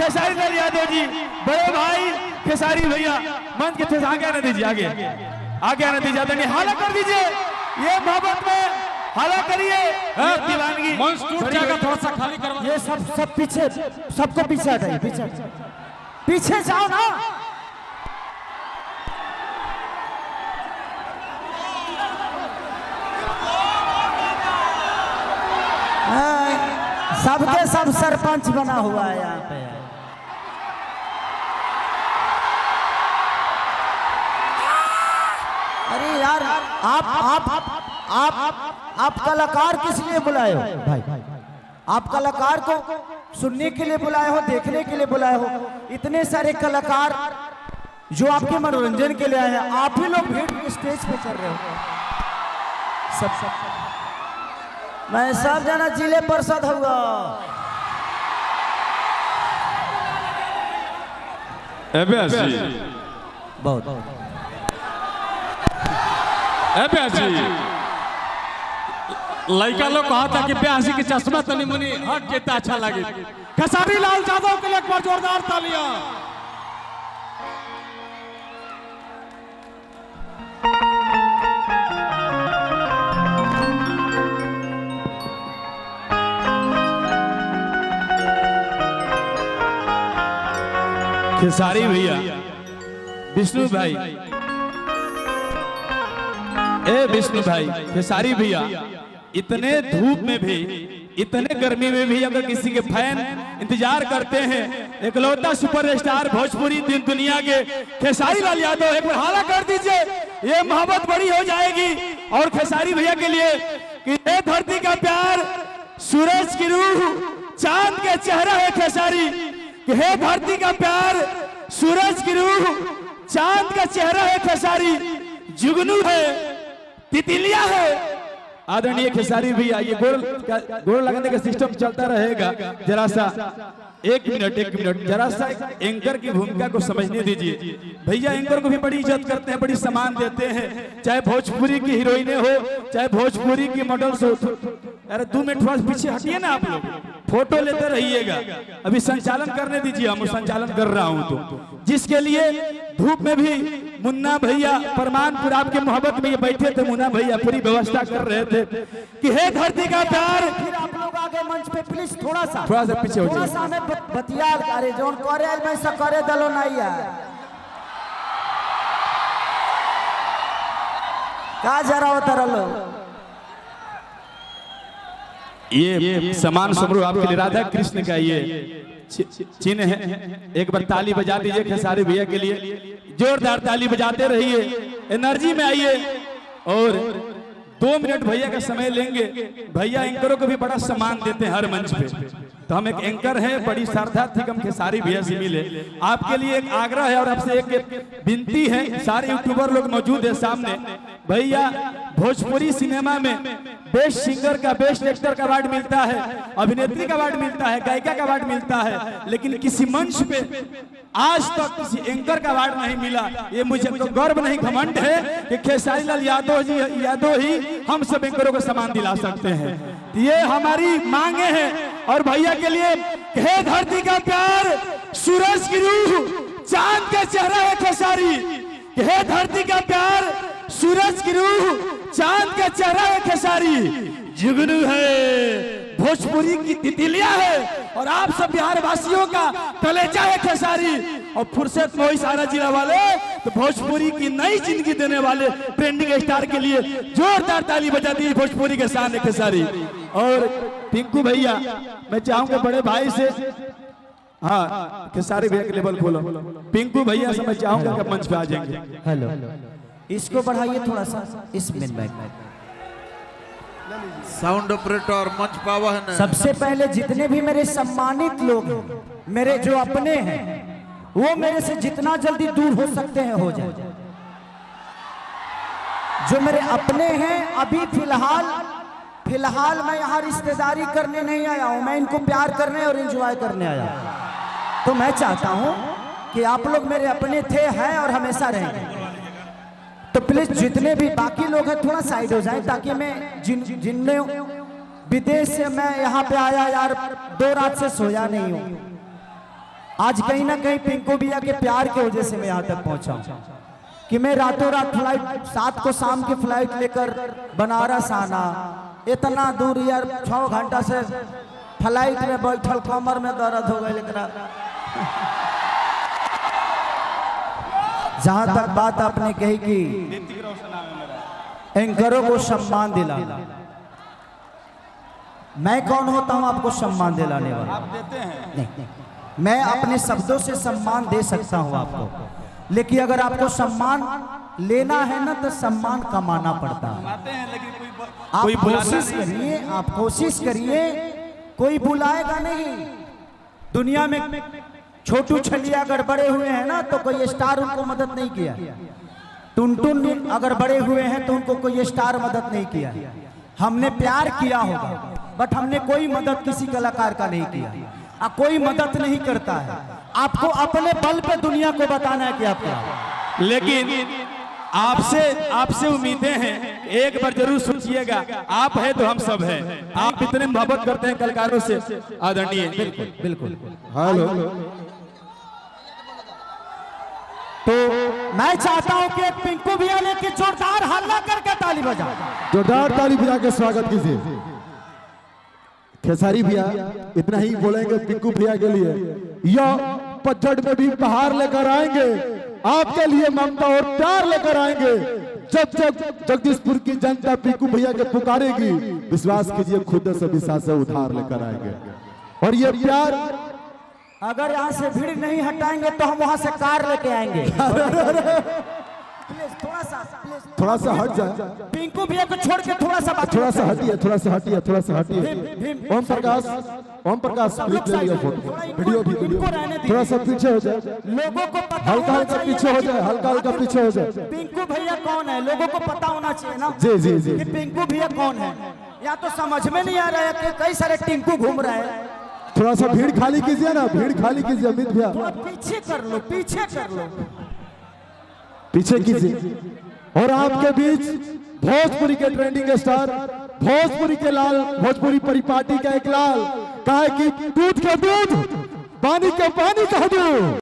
खेसारी लाल यादव जी, बड़े भाई खेसारी भैया मंच के थे, आगे आने दीजिए, आगे आने दीजिए, आदरणीय हाला कर दीजिए, ये मोहब्बत में हाला करिए। दीवानगी मंच टूट जाएगा, थोड़ा सा खाली करवा। ये सब पीछे, सबको पीछे हटाइए, पीछे जाओ ना। सबके सब सरपंच बना हुआ है यहाँ पे। अरे यार आप कलाकार किस लिए बुलाए हो भाई? आप कलाकार को सुनने के लिए बुलाए हो, देखने के लिए बुलाए हो? इतने सारे कलाकार जो आपके मनोरंजन के लिए आए हैं, आप ही लोग भीड़ स्टेज पे कर रहे हो। सब मैं सब जना जिले परिषद हुआ। बहुत लड़का लोग कहा था कि ब्यासी के चश्मा तनी मुनी हट जेता अच्छा लगे। खेसारी लाल यादव के लिए एक बार जोरदार तालियां। खेसारी भैया, विष्णु भाई, विष्णु भाई, खेसारी भैया इतने धूप में भी, इतने गर्मी में भी अगर किसी के फैन इंतजार करते हैं, इकलौता सुपरस्टार भोजपुरी दुनिया के खेसारी लाल यादव, एक बार हाला कर दीजिए, ये मोहब्बत बड़ी हो जाएगी। और खेसारी भैया के लिए कि ये धरती का प्यार, सूरज की रूह, चांद के चेहरा है खेसारी, कि हे धरती का प्यार, सूरज की रूह, चांद का चेहरा है खेसारी, जुगनू है, तितलिया है। आदरणीय खेसारी भैया, ये गोल लगाने का सिस्टम चलता रहेगा। जरा सा एक मिनट जरा सा एंकर की भूमिका को समझने दीजिए। भैया एंकर को भी बड़ी इज्जत करते हैं, बड़ी सम्मान देते हैं, चाहे भोजपुरी की हीरोइने हो, चाहे भोजपुरी की मॉडल्स हो। अरे 2 मिनट थोड़ा पीछे हटिए ना, आप लोग फोटो लेते रहिएगा। अभी संचालन करने दीजिए, हम संचालन कर रहा हूं। तो जिसके लिए धूप में भी मुन्ना भैया परमानपुर आपके मोहब्बत में ये बैठे थे, मुन्ना भैया पूरी व्यवस्था कर रहे थे कि हे धरती का प्यार। फिर आप लोग आगे मंच पे प्लीज थोड़ा सा पीछे हो जाइए। हमें बतियाल करे जोन करे में से करे दलो नहीं है का जरा उतर लो। ये समान समारोह आपके लिए राधा कृष्ण का ये चिन्ह है। एक बार ताली बजा दीजिए खेसारी भैया के लिए, जोरदार ताली बजाते रहिए, एनर्जी में आइए। और 2 मिनट भैया का समय लेंगे। भैया एंकरों को भी बड़ा सम्मान देते हैं हर मंच पे, तो हम एक एंकर हैं, बड़ी श्रद्धा थी हम खेसारी भैया से मिले। आपके लिए एक आग्रह है और आपसे एक विनती है, सारे यूट्यूबर लोग मौजूद है सामने। भैया भोजपुरी सिनेमा में बेस्ट सिंगर का, बेस्ट एक्टर का अवार्ड मिलता है, अभिनेत्री का अवार्ड मिलता है, गायिका का अवार्ड मिलता है, लेकिन किसी मंच पे आज तक किसी एंकर का अवार्ड नहीं मिला। ये मुझे तो गर्व नहीं, घमंड है कि खेसारी लाल यादव ही हम सब एंकरों को सम्मान दिला सकते हैं। ये हमारी मांगे हैं। और भैया के लिए, हे धरती का प्यार, सूरज की रूह, चांद का चेहरा है खेसारी, हे धरती का प्यार, सूरज की रूह, चांद का चेहरा है खेसारी, जुगनू है, भोजपुरी की तितलिया है, और आप सब बिहार वासियों का कलेजा है खेसारी। और फुर्सत में सारा जिला वाले तो भोजपुरी की नई जिंदगी देने वाले ट्रेंडिंग स्टार के लिए जोरदार ताली बजा दी भोजपुरी के सामने खेसारी। और पिंकू भैया, मैं चाहूंगा बड़े भाई से, हाँ खेसारी भैया के लेवल खोलो, पिंकू भैया से मैं चाहूंगा कि मंच पे आ जाएंगे। हेलो, इसको बढ़ाइए थोड़ा सा, इस मिनट में साउंड ऑपरेटर मंच पावा है ना। सबसे पहले जितने भी मेरे सम्मानित लोग हैं, मेरे जो अपने हैं, वो मेरे से जितना जल्दी दूर हो सकते हैं हो जाए। जो मेरे अपने हैं, अभी फिलहाल मैं यहाँ रिश्तेदारी करने नहीं आया हूँ, मैं इनको प्यार करने और एंजॉय करने आया हूँ। तो मैं चाहता हूँ कि आप लोग मेरे अपने थे, हैं और हमेशा रहेंगे। तो प्लीज जितने भी बाकी लोग हैं थोड़ा साइड हो जाएं, ताकि मैं जिनने विदेश से मैं यहाँ पे आया यार 2 रात से सोया नहीं हूँ। आज कहीं ना कहीं पिंकू भैया के प्यार की वजह से मैं यहाँ तक पहुंचा हूं कि मैं रातों रात फ्लाइट 7 को शाम की फ्लाइट लेकर बनारस आना, इतना दूर यार 6 घंटा से फ्लाइट में बैठल कमर में दर्द हो गई। लेकिन जहां तक बात आपने कही कि एंकरों को सम्मान दिलाना, मैं कौन होता हूं आपको सम्मान दिलाने वाला? आप देते हैं। नहीं, मैं अपने शब्दों से सम्मान दे सकता हूं आपको, लेकिन अगर आपको सम्मान लेना है ना तो सम्मान कमाना पड़ता है। आते हैं लेकिन आप कोई बुलाता कोशिश नहीं। करिए, आप कोशिश करिए, कोई बुलाएगा नहीं। दुनिया में छोटू छलिया अगर बड़े हुए हैं ना तो कोई स्टार उनको मदद नहीं किया। टुनटुन अगर बड़े हुए हैं तो उनको कोई स्टार मदद नहीं किया। हमने प्यार किया होगा बट हमने कोई मदद किसी कलाकार का नहीं किया। कोई मदद नहीं करता है। आपको अपने बल पे दुनिया को बताना है कि आप क्या हो। लेकिन आपसे उम्मीदें हैं, एक बार जरूर सोचिएगा, आप है तो हम सब हैं। आप इतने मोहब्बत करते हैं कलाकारों से, आदरणीय। बिल्कुल बिल्कुल। हेलो, तो मैं चाहता हूं कि पिंकू भैया ने कि जोरदार हल्ला करके ताली बजा, जोरदार ताली बजा के स्वागत कीजिए। खेसारी भैया इतना ही बोलेंगे पिंकू भैया के लिए, यह पतझड़ में भी बहार लेकर आएंगे, आपके लिए ममता और प्यार लेकर आएंगे। जब जब जगदीशपुर की जनता पिंकू भैया के पुकारेगी, विश्वास कीजिए खुद से विश्वास से उधार लेकर आएंगे। और ये प्यार अगर यहाँ से भीड़ नहीं हटाएंगे तो हम वहां से कार लेके आएंगे। प्लीज थोड़ा सा हट जाए, पिंकू भैया को छोड़ के थोड़ा सा बात, थोड़ा सा हटिए, थोड़ा सा हटिए, थोड़ा सा हटिए। भीम, ओम प्रकाश क्लिप ले लिया, फोटो वीडियो भी इनको रहने दीजिए। थोड़ा सा पीछे हो जाए, लोगों को पता हल्का होना हल्का चाहिए पीछे हो कि- जाए, हल्का हल्का पीछे हो जाए। पिंकू भैया कौन है, लोगों को पता होना चाहिए ना जी जी जी। कि पिंकू भैया कौन है। या तो समझ में नहीं आ रहा है कि कई सारे टिंकू घूम रहे हैं। थोड़ा सा भीड़ खाली कीजिए ना, भीड़ खाली कीजिए अमित भैया, थोड़ा पीछे कर लो, पीछे कर लो। पीछे कीजिए। और आपके बीच भोजपुरी के ट्रेंडिंग स्टार, भोजपुरी के लाल, भोजपुरी परिपाटी का एक लाल, कहा कि दूध का दूध, पानी का पानी कह दो।